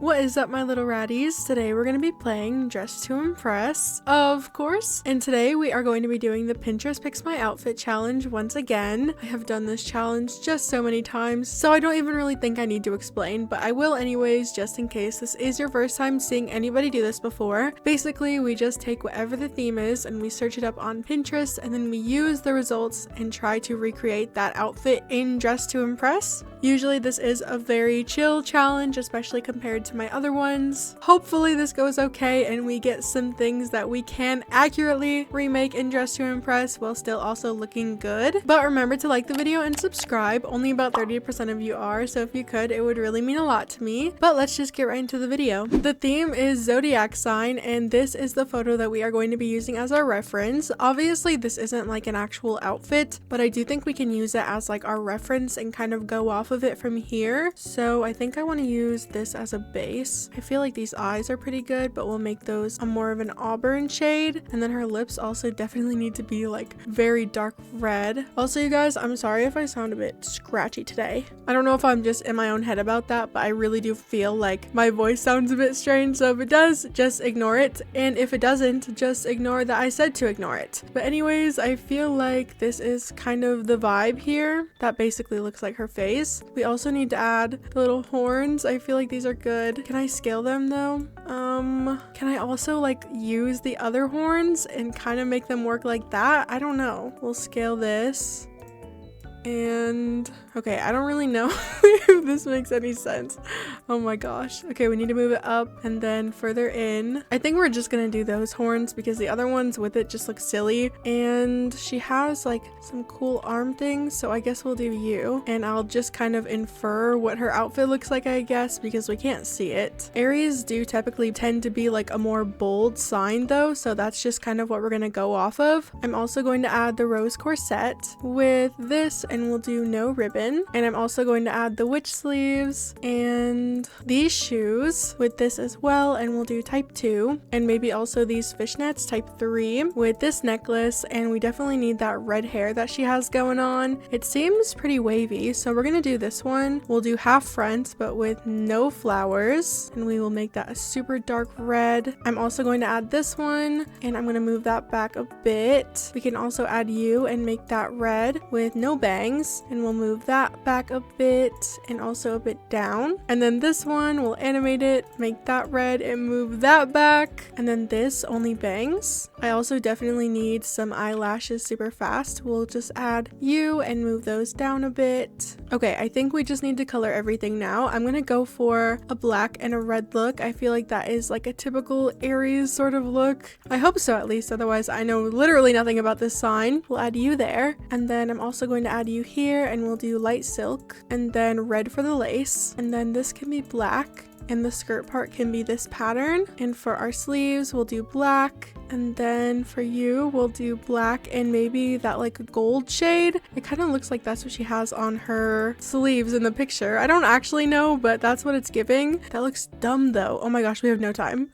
What is up, my little ratties? Today we're going to be playing Dress to Impress, of course. And today we are going to be doing the Pinterest Picks My Outfit challenge once again. I have done this challenge just so many times, so I don't even really think I need to explain, but I will anyways, just in case this is your first time seeing anybody do this before. Basically, we just take whatever the theme is and we search it up on Pinterest, and then we use the results and try to recreate that outfit in Dress to Impress. Usually this is a very chill challenge, especially compared to my other ones. Hopefully this goes okay and we get some things that we can accurately remake in Dress to Impress while still also looking good. But remember to like the video and subscribe. Only about 30% of you are, so if you could, it would really mean a lot to me. But let's just get right into the video. The theme is Zodiac sign, and this is the photo that we are going to be using as our reference. Obviously this isn't like an actual outfit, but I do think we can use it as like our reference and kind of go off of it from here. So I think I want to use this as a base. I feel like these eyes are pretty good, but we'll make those a more of an auburn shade, and then her lips also definitely need to be like very dark red. Also, you guys, I'm sorry if I sound a bit scratchy today. I don't know if I'm just in my own head about that, but I really do feel like my voice sounds a bit strange, so if it does, just ignore it, and if it doesn't, just ignore that I said to ignore it. But anyways, I feel like this is kind of the vibe here. That basically looks like her face. We also need to add the little horns. I feel like these are good. Can I scale them though? Can I also like use the other horns and kind of make them work like that? I don't know. We'll scale this. And okay, I don't really know if this makes any sense. Oh my gosh. Okay, we need to move it up and then further in. I think we're just gonna do those horns because the other ones with it just look silly. And she has like some cool arm things, so I guess we'll do you. And I'll just kind of infer what her outfit looks like, I guess, because we can't see it. Aries do typically tend to be like a more bold sign though, so that's just kind of what we're gonna go off of. I'm also going to add the rose corset with this, and we'll do no ribbon. And I'm also going to add the witch sleeves and these shoes with this as well, and we'll do type 2, and maybe also these fishnets type 3 with this necklace. And we definitely need that red hair that she has going on. It seems pretty wavy, so we're gonna do this one. We'll do half front but with no flowers, and we will make that a super dark red. I'm also going to add this one, and I'm going to move that back a bit. We can also add you and make that red with no bangs, and we'll move that back a bit and also a bit down. And then this one, we'll animate it, make that red and move that back. And then this only bangs. I also definitely need some eyelashes super fast. We'll just add you and move those down a bit. Okay, I think we just need to color everything now. I'm gonna go for a black and a red look. I feel like that is like a typical Aries sort of look. I hope so, at least, otherwise I know literally nothing about this sign. We'll add you there, and then I'm also going to add you here, and we'll do light silk and then red for the lace, and then this can be black, and the skirt part can be this pattern. And for our sleeves, we'll do black. And then for you, we'll do black and maybe that like gold shade. It kind of looks like that's what she has on her sleeves in the picture. I don't actually know, but that's what it's giving. That looks dumb though. Oh my gosh, we have no time.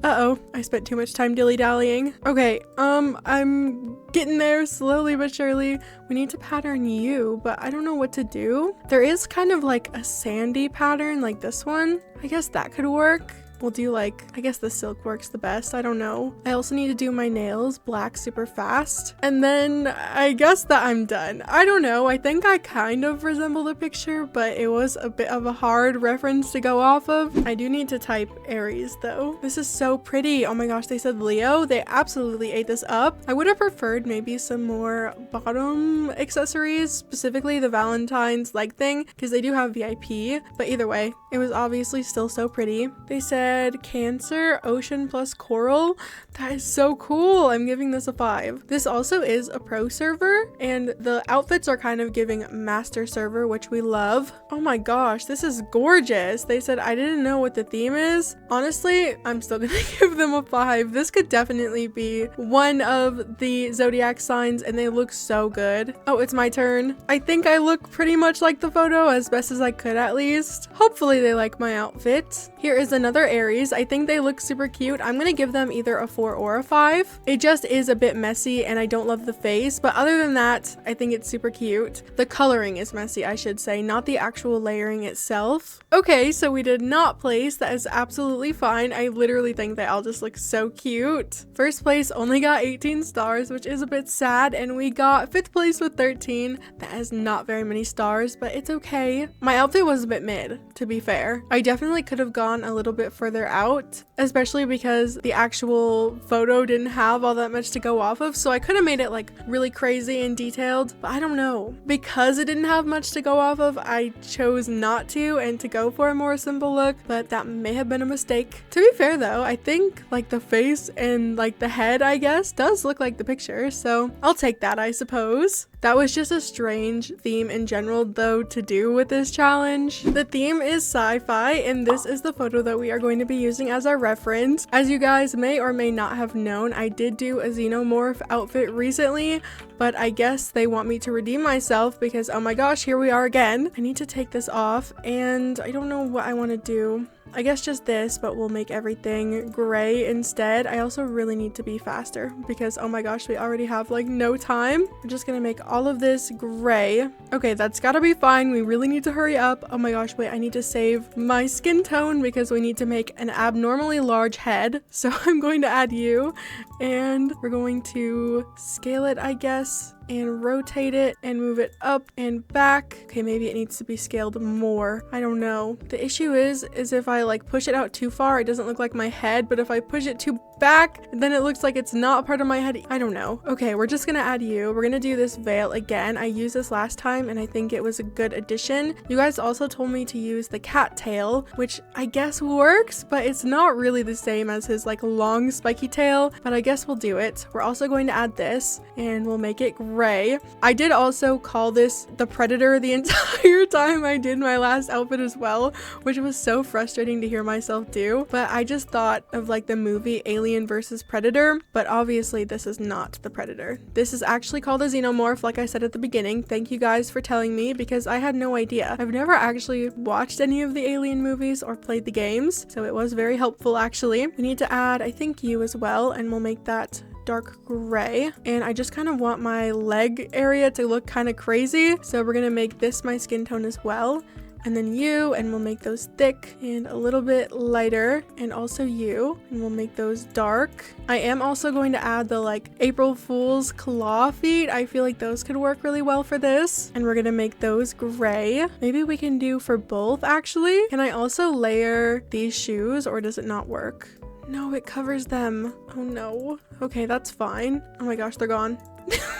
Uh-oh, I spent too much time dilly-dallying. Okay, I'm getting there slowly but surely. We need to pattern you, but I don't know what to do. There is kind of like a sandy pattern like this one. I guess that could work. We'll do like, I guess the silk works the best. I don't know. I also need to do my nails black super fast. And then I guess that I'm done. I don't know. I think I kind of resemble the picture, but it was a bit of a hard reference to go off of. I do need to type Aries though. This is so pretty. Oh my gosh, they said Leo. They absolutely ate this up. I would have preferred maybe some more bottom accessories, specifically the Valentine's leg thing, because they do have VIP. But either way, it was obviously still so pretty. They said Cancer, ocean plus coral. That is so cool. I'm giving this a 5. This also is a pro server, and the outfits are kind of giving master server, which we love. Oh my gosh, this is gorgeous. They said I didn't know what the theme is. Honestly, I'm still gonna give them a 5. This could definitely be one of the Zodiac signs, and they look so good. Oh, it's my turn. I think I look pretty much like the photo, as best as I could at least. Hopefully they like my outfit. Here is another area berries. I think they look super cute. I'm gonna give them either a 4 or a 5. It just is a bit messy and I don't love the face, but other than that, I think it's super cute. The coloring is messy, I should say, not the actual layering itself. Okay, so we did not place. That is absolutely fine. I literally think they all just look so cute. First place only got 18 stars, which is a bit sad, and we got 5th place with 13. That is not very many stars, but it's okay. My outfit was a bit mid, to be fair. I definitely could have gone a little bit further out, especially because the actual photo didn't have all that much to go off of, so I could have made it like really crazy and detailed, but I don't know. Because it didn't have much to go off of, I chose not to and to go for a more simple look, but that may have been a mistake. To be fair though, I think like the face and like the head, I guess, does look like the picture, so I'll take that, I suppose. That was just a strange theme in general though to do with this challenge. The theme is sci-fi, and this is the photo that we are going to be using as our reference. As you guys may or may not have known, I did do a xenomorph outfit recently, but I guess they want me to redeem myself because oh my gosh, here we are again. I need to take this off and I don't know what I want to do. I guess just this, but we'll make everything gray instead. I also really need to be faster because oh my gosh, we already have like no time. I'm just gonna make all of this gray. Okay, that's gotta be fine. We really need to hurry up. Oh my gosh, wait, I need to save my skin tone because we need to make an abnormally large head. So I'm going to add you and we're going to scale it, I guess, and rotate it and move it up and back. Okay, maybe it needs to be scaled more. I don't know. The issue is if I like push it out too far, it doesn't look like my head, but if I push it too back, then it looks like it's not part of my head. I don't know. Okay, we're just gonna add you. We're gonna do this veil again. I used this last time and I think it was a good addition. You guys also told me to use the cat tail, which I guess works, but it's not really the same as his like long spiky tail, but I guess we'll do it. We're also going to add this and we'll make it gray. I did also call this the Predator the entire time I did my last outfit as well, which was so frustrating to hear myself do, but I just thought of like the movie Alien versus Predator, but obviously this is not the Predator. This is actually called a xenomorph, like I said at the beginning. Thank you guys for telling me because I had no idea. I've never actually watched any of the Alien movies or played the games, so it was very helpful actually. We need to add, I think, you as well, and we'll make that dark gray, and I just kind of want my leg area to look kind of crazy, so we're gonna make this my skin tone as well, and then you, and we'll make those thick and a little bit lighter, and also you, and we'll make those dark. I am also going to add the like April Fool's claw feet. I feel like those could work really well for this, and we're gonna make those gray. Maybe we can do for both actually. Can I also layer these shoes, or does it not work? No, it covers them. Oh no. Okay, that's fine. Oh my gosh, they're gone.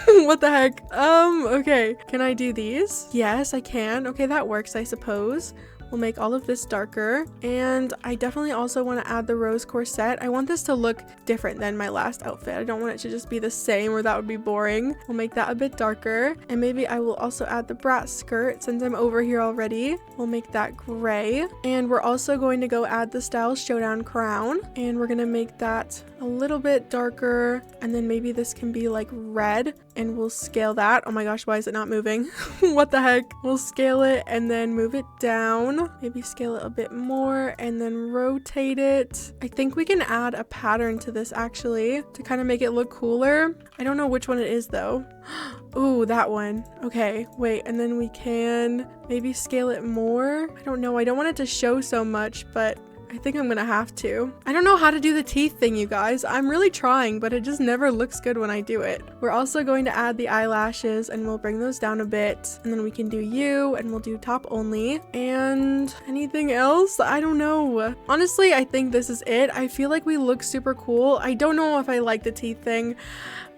What the heck? Okay. Can I do these? Yes, I can. Okay, that works, I suppose. We'll make all of this darker, and I definitely also want to add the rose corset. I want this to look different than my last outfit. I don't want it to just be the same, or that would be boring. We'll make that a bit darker, and maybe I will also add the brat skirt since I'm over here already. We'll make that gray, and we're also going to go add the Style Showdown crown, and we're gonna make that a little bit darker, and then maybe this can be like red, and we'll scale that. Oh my gosh, why is it not moving? What the heck? We'll scale it and then move it down. Maybe scale it a bit more and then rotate it. I think we can add a pattern to this actually to kind of make it look cooler. I don't know which one it is though. Ooh, that one. Okay, wait, and then we can maybe scale it more. I don't know. I don't want it to show so much, but I think I'm gonna have to. I don't know how to do the teeth thing, you guys. I'm really trying, but it just never looks good when I do it. We're also going to add the eyelashes, and we'll bring those down a bit, and then we can do you, and we'll do top only. And anything else? I don't know. Honestly, I think this is it. I feel like we look super cool. I don't know if I like the teeth thing.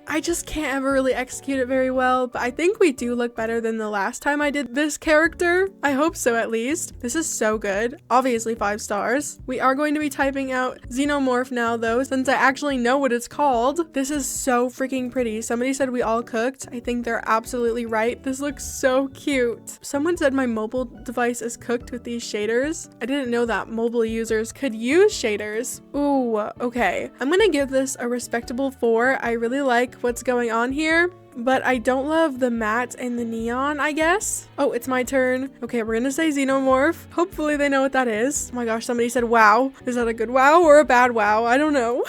I just can't ever really execute it very well, but I think we do look better than the last time I did this character. I hope so, at least. This is so good. Obviously 5 stars. We are going to be typing out Xenomorph now though, since I actually know what it's called. This is so freaking pretty. Somebody said we all cooked. I think they're absolutely right. This looks so cute. Someone said my mobile device is cooked with these shaders. I didn't know that mobile users could use shaders. Ooh, okay. I'm gonna give this a respectable 4. I really like what's going on here. but I don't love the matte and the neon, I guess. Oh, it's my turn. Okay, we're gonna say xenomorph. Hopefully they know what that is. Oh my gosh, somebody said wow. Is that a good wow or a bad wow? I don't know.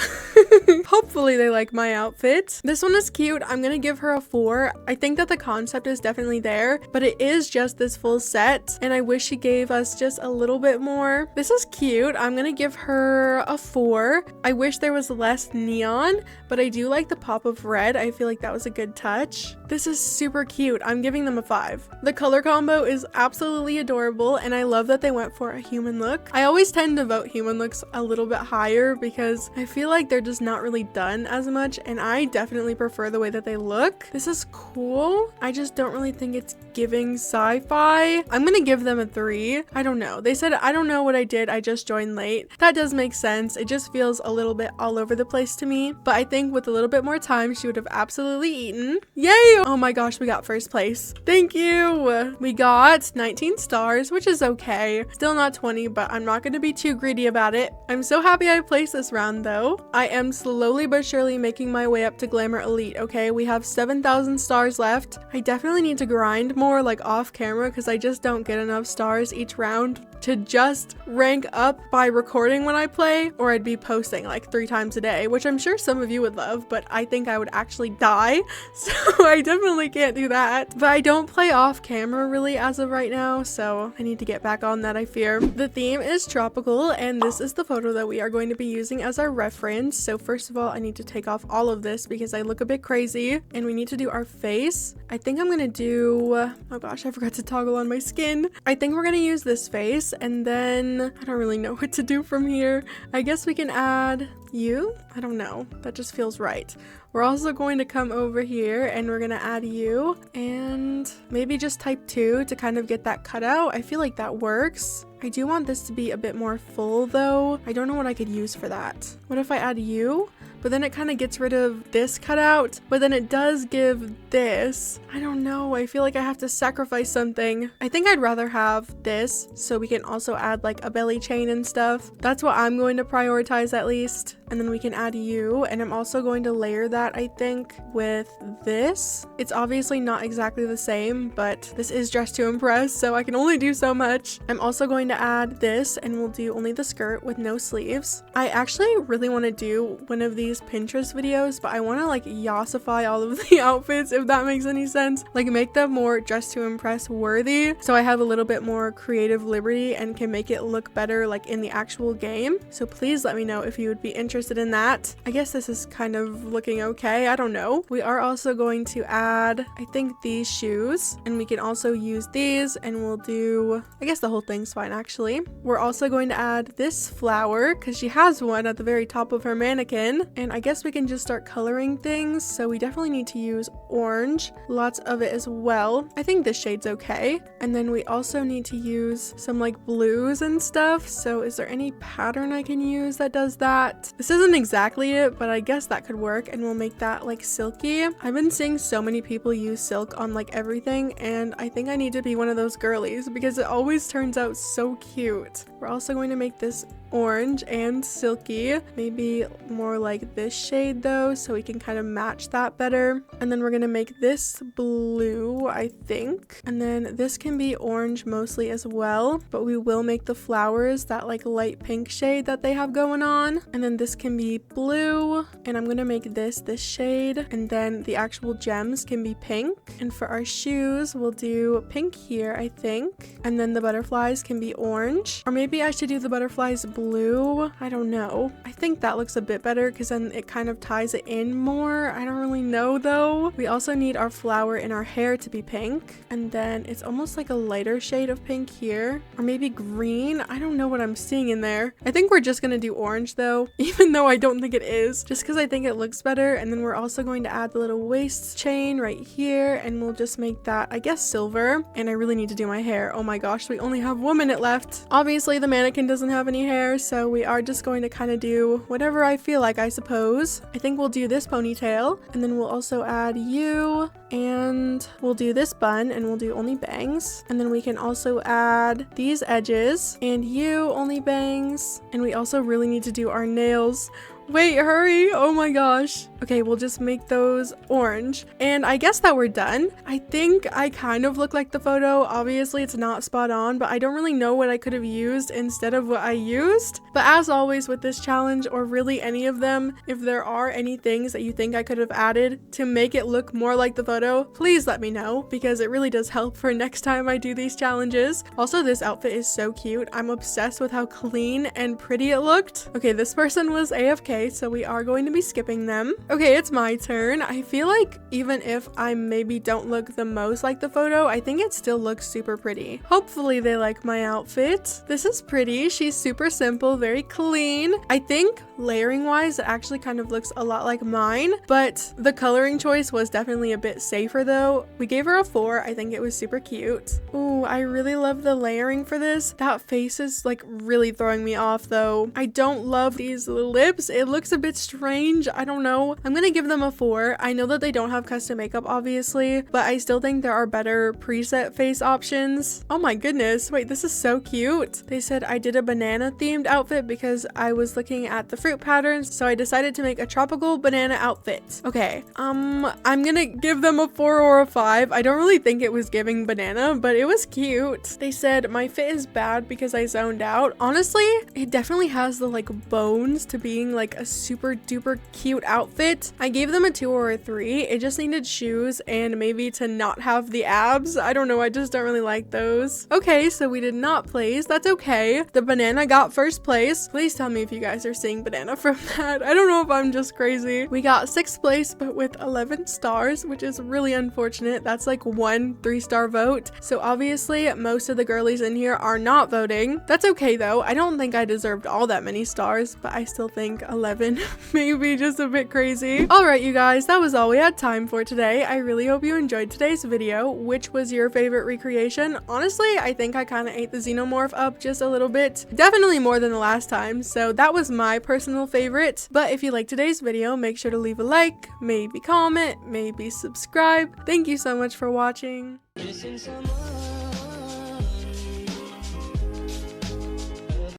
Hopefully they like my outfit. This one is cute. I'm gonna give her a 4. I think that the concept is definitely there, but it is just this full set, and I wish she gave us just a little bit more. This is cute. I'm gonna give her a 4. I wish there was less neon, but I do like the pop of red. I feel like that was a good touch. This is super cute. I'm giving them a 5. The color combo is absolutely adorable, and I love that they went for a human look. I always tend to vote human looks a little bit higher because I feel like they're just not really done as much, and I definitely prefer the way that they look. This is cool. I just don't really think it's giving sci-fi. I'm gonna give them a 3. I don't know. They said, I don't know what I did. I just joined late. That does make sense. It just feels a little bit all over the place to me, but I think with a little bit more time, she would have absolutely eaten. Yay! Oh my gosh, we got first place. Thank you. We got 19 stars, which is okay. Still not 20, but I'm not gonna be too greedy about it. I'm so happy I placed this round though. I am slowly but surely making my way up to Glamour Elite, okay? We have 7,000 stars left. I definitely need to grind more like off camera because I just don't get enough stars each round to just rank up by recording when I play, or I'd be posting like 3 times a day, which I'm sure some of you would love, but I think I would actually die, so I definitely can't do that. But I don't play off camera really as of right now, so I need to get back on that, I fear. The theme is tropical, and this is the photo that we are going to be using as our reference. So first of all, I need to take off all of this because I look a bit crazy, and we need to do our face. I think I'm gonna do, oh gosh, I forgot to toggle on my skin. I think we're gonna use this face, and then I don't really know what to do from here. I guess we can add you. I don't know. That just feels right. We're also going to come over here and we're gonna add you and maybe just type 2 to kind of get that cutout. I feel like that works. I do want this to be a bit more full though. I don't know what I could use for that. What if I add you? But then it kind of gets rid of this cutout, but then it does give this. I don't know. I feel like I have to sacrifice something. I think I'd rather have this so we can also add like a belly chain and stuff. That's what I'm going to prioritize at least. And then we can add you, and I'm also going to layer that, I think, with this. It's obviously not exactly the same, but this is Dress to Impress, so I can only do so much. I'm also going to add this, and we'll do only the skirt with no sleeves. I actually really want to do one of these Pinterest videos, but I want to like yassify all of the outfits, if that makes any sense. Like make them more Dress to Impress worthy, so I have a little bit more creative liberty and can make it look better like in the actual game. So please let me know if you would be interested in that. I guess this is kind of looking okay. I don't know. We are also going to add, I think, these shoes, and we can also use these, and we'll do, I guess the whole thing's fine actually. We're also going to add this flower because she has one at the very top of her mannequin, and I guess we can just start coloring things. So we definitely need to use orange, lots of it as well. I think this shade's okay. And then we also need to use some like blues and stuff. So is there any pattern I can use that does that? This isn't exactly it, but I guess that could work, and we'll make that like silky. I've been seeing so many people use silk on like everything, and I think I need to be one of those girlies because it always turns out so cute. We're also going to make this orange and silky, maybe more like this shade though, so we can kind of match that better. And then we're gonna make this blue, I think, and then this can be orange mostly as well, but we will make the flowers that like light pink shade that they have going on. And then this can be blue, and I'm gonna make this shade, and then the actual gems can be pink. And for our shoes, we'll do pink here, I think, and then the butterflies can be orange, or maybe I should do the butterflies blue. I don't know. I think that looks a bit better because then it kind of ties it in more. I don't really know though. We also need our flower in our hair to be pink, and then it's almost like a lighter shade of pink here, or maybe green. I don't know what I'm seeing in there. I think we're just gonna do orange though, even though I don't think it is, just because I think it looks better. And then we're also going to add the little waist chain right here, and we'll just make that, I guess, silver. And I really need to do my hair. Oh my gosh, we only have 1 minute left. Obviously the mannequin doesn't have any hair, so we are just going to kind of do whatever I feel like, I suppose. I think we'll do this ponytail, and then we'll also add you, and we'll do this bun, and we'll do only bangs. And then we can also add these edges, and you only bangs. And we also really need to do our nails. Wait, hurry. Oh my gosh. Okay, we'll just make those orange. And I guess that we're done. I think I kind of look like the photo. Obviously, it's not spot on, but I don't really know what I could have used instead of what I used. But as always with this challenge, or really any of them, if there are any things that you think I could have added to make it look more like the photo, please let me know, because it really does help for next time I do these challenges. Also, this outfit is so cute. I'm obsessed with how clean and pretty it looked. Okay, this person was AFK, so we are going to be skipping them. Okay, it's my turn. I feel like even if I maybe don't look the most like the photo, I think it still looks super pretty. Hopefully they like my outfit. This is pretty. She's super simple, very clean. I think layering wise, it actually kind of looks a lot like mine, but the coloring choice was definitely a bit safer though. We gave her a 4. I think it was super cute. Ooh, I really love the layering for this. That face is like really throwing me off though. I don't love these lips. It looks a bit strange. I don't know. I'm gonna give them a 4. I know that they don't have custom makeup obviously, but I still think there are better preset face options. Oh my goodness. Wait, this is so cute. They said I did a banana themed outfit because I was looking at the fruit patterns, so I decided to make a tropical banana outfit. Okay, I'm gonna give them a 4 or a 5. I don't really think it was giving banana, but it was cute. They said my fit is bad because I zoned out. Honestly, it definitely has the like bones to being like a super duper cute outfit. I gave them a 2 or a 3. It just needed shoes and maybe to not have the abs. I don't know, I just don't really like those. Okay, so we did not place. That's okay. The banana got first place. Please tell me if you guys are seeing banana from that. I don't know if I'm just crazy. We got 6th place, but with 11 stars, which is really unfortunate. That's like 1 3-star vote. So obviously most of the girlies in here are not voting. That's okay though. I don't think I deserved all that many stars, but I still think 11 maybe just a bit crazy. All right, you guys, that was all we had time for today. I really hope you enjoyed today's video. Which was your favorite recreation? Honestly, I think I kind of ate the xenomorph up just a little bit. Definitely more than the last time. So that was my personal favorite. But if you liked today's video, make sure to leave a like, maybe comment, maybe subscribe. Thank you so much for watching.